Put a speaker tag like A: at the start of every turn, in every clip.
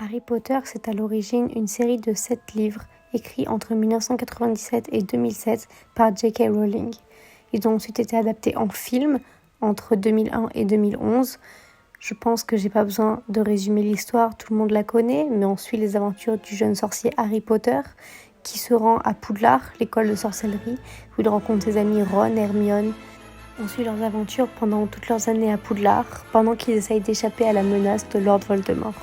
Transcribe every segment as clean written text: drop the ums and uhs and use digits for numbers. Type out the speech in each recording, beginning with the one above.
A: Harry Potter, c'est à l'origine une série de 7 livres écrits entre 1997 et 2007 par J.K. Rowling. Ils ont ensuite été adaptés en film entre 2001 et 2011. Je pense que j'ai pas besoin de résumer l'histoire, tout le monde la connaît, mais on suit les aventures du jeune sorcier Harry Potter qui se rend à Poudlard, l'école de sorcellerie, où il rencontre ses amis Ron et Hermione. On suit leurs aventures pendant toutes leurs années à Poudlard, pendant qu'ils essayent d'échapper à la menace de Lord Voldemort.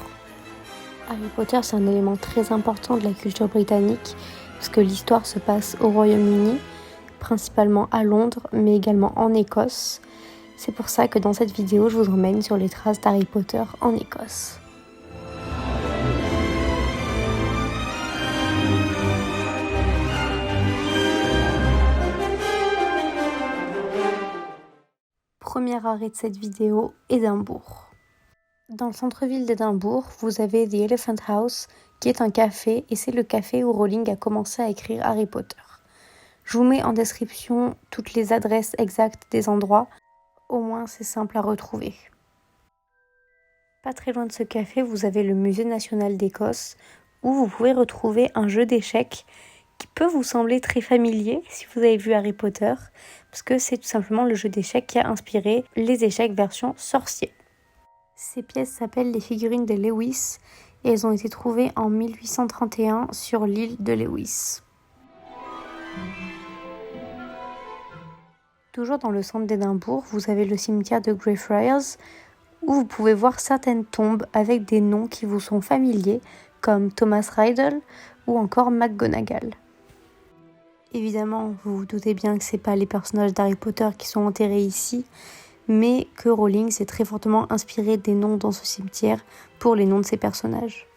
A: Harry Potter, c'est un élément très important de la culture britannique, parce que l'histoire se passe au Royaume-Uni, principalement à Londres, mais également en Écosse. C'est pour ça que dans cette vidéo, je vous emmène sur les traces d'Harry Potter en Écosse. Premier arrêt de cette vidéo, Édimbourg. Dans le centre-ville d'Édimbourg, vous avez The Elephant House, qui est un café, et c'est le café où Rowling a commencé à écrire Harry Potter. Je vous mets en description toutes les adresses exactes des endroits, au moins c'est simple à retrouver. Pas très loin de ce café, vous avez le Musée national d'Écosse, où vous pouvez retrouver un jeu d'échecs qui peut vous sembler très familier si vous avez vu Harry Potter, parce que c'est tout simplement le jeu d'échecs qui a inspiré les échecs version sorcier. Ces pièces s'appellent les figurines de Lewis et elles ont été trouvées en 1831 sur l'île de Lewis. Toujours dans le centre d'Édimbourg, vous avez le cimetière de Greyfriars où vous pouvez voir certaines tombes avec des noms qui vous sont familiers comme Thomas Riddle ou encore McGonagall. Évidemment, vous vous doutez bien que ce n'est pas les personnages d'Harry Potter qui sont enterrés ici, mais que Rowling s'est très fortement inspiré des noms dans ce cimetière pour les noms de ses personnages.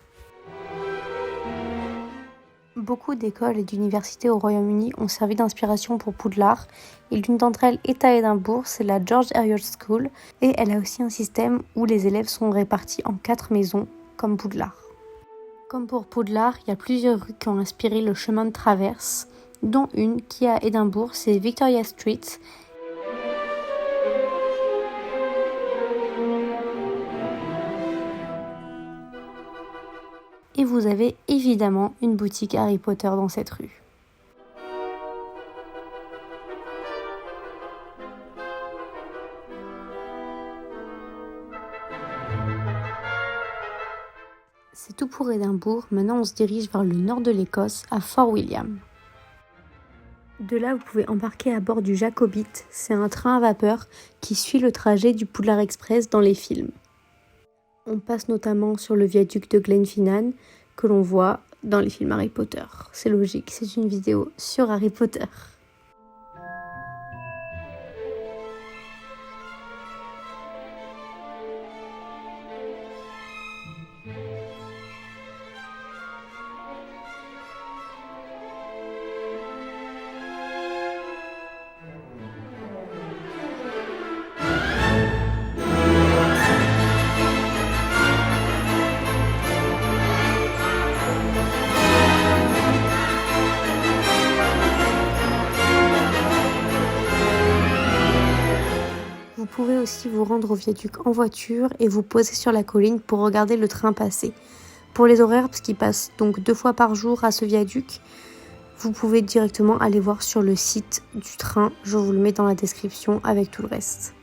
A: Beaucoup d'écoles et d'universités au Royaume-Uni ont servi d'inspiration pour Poudlard, et l'une d'entre elles est à Édimbourg, c'est la George Heriot School, et elle a aussi un système où les élèves sont répartis en 4 maisons, comme Poudlard. Comme pour Poudlard, il y a plusieurs rues qui ont inspiré le chemin de traverse, dont une qui est à Édimbourg, c'est Victoria Street. Et vous avez évidemment une boutique Harry Potter dans cette rue. C'est tout pour Édimbourg, maintenant on se dirige vers le nord de l'Écosse, à Fort William. De là, vous pouvez embarquer à bord du Jacobite, c'est un train à vapeur qui suit le trajet du Poudlard Express dans les films. On passe notamment sur le viaduc de Glenfinnan que l'on voit dans les films Harry Potter. C'est logique, c'est une vidéo sur Harry Potter. Vous pouvez aussi vous rendre au viaduc en voiture et vous poser sur la colline pour regarder le train passer. Pour les horaires, parce qu'il passe donc 2 fois par jour à ce viaduc, vous pouvez directement aller voir sur le site du train. Je vous le mets dans la description avec tout le reste.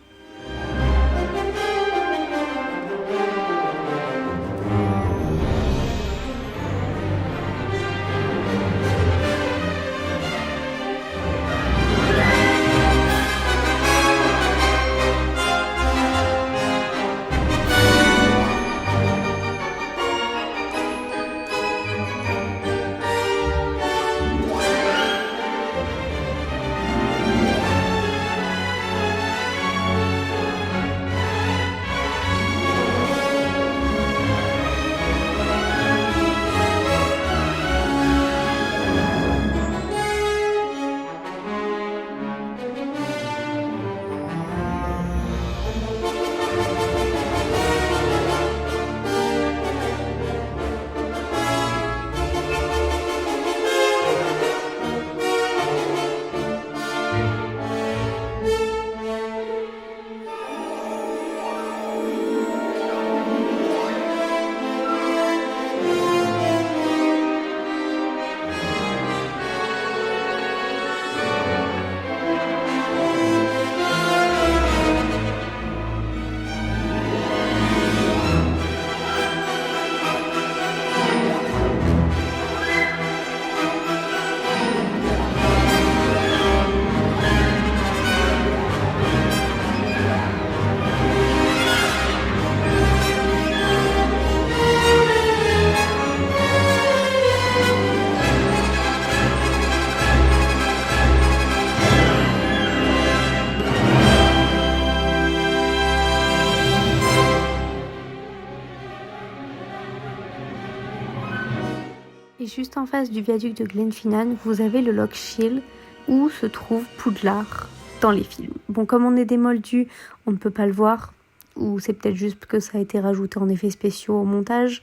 A: Et juste en face du viaduc de Glenfinnan, vous avez le Loch Shiel où se trouve Poudlard dans les films. Bon, comme on est des moldus, on ne peut pas le voir, ou c'est peut-être juste que ça a été rajouté en effets spéciaux au montage,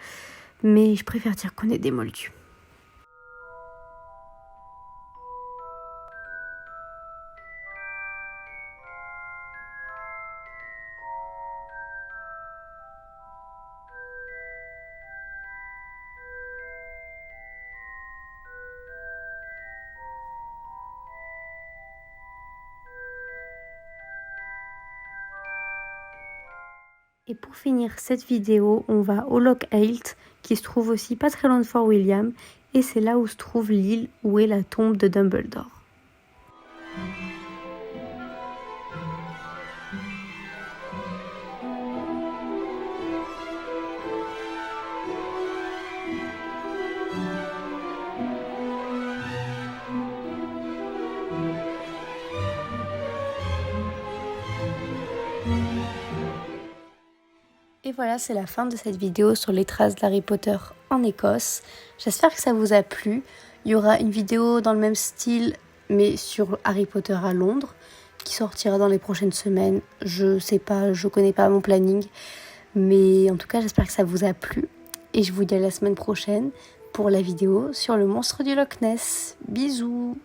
A: mais je préfère dire qu'on est des moldus. Et pour finir cette vidéo, on va au Loch Eilt, qui se trouve aussi pas très loin de Fort William, et c'est là où se trouve l'île où est la tombe de Dumbledore. Et voilà, c'est la fin de cette vidéo sur les traces d'Harry Potter en Écosse. J'espère que ça vous a plu. Il y aura une vidéo dans le même style, mais sur Harry Potter à Londres, qui sortira dans les prochaines semaines. Je sais pas, je connais pas mon planning, mais en tout cas, j'espère que ça vous a plu. Et je vous dis à la semaine prochaine pour la vidéo sur le monstre du Loch Ness. Bisous!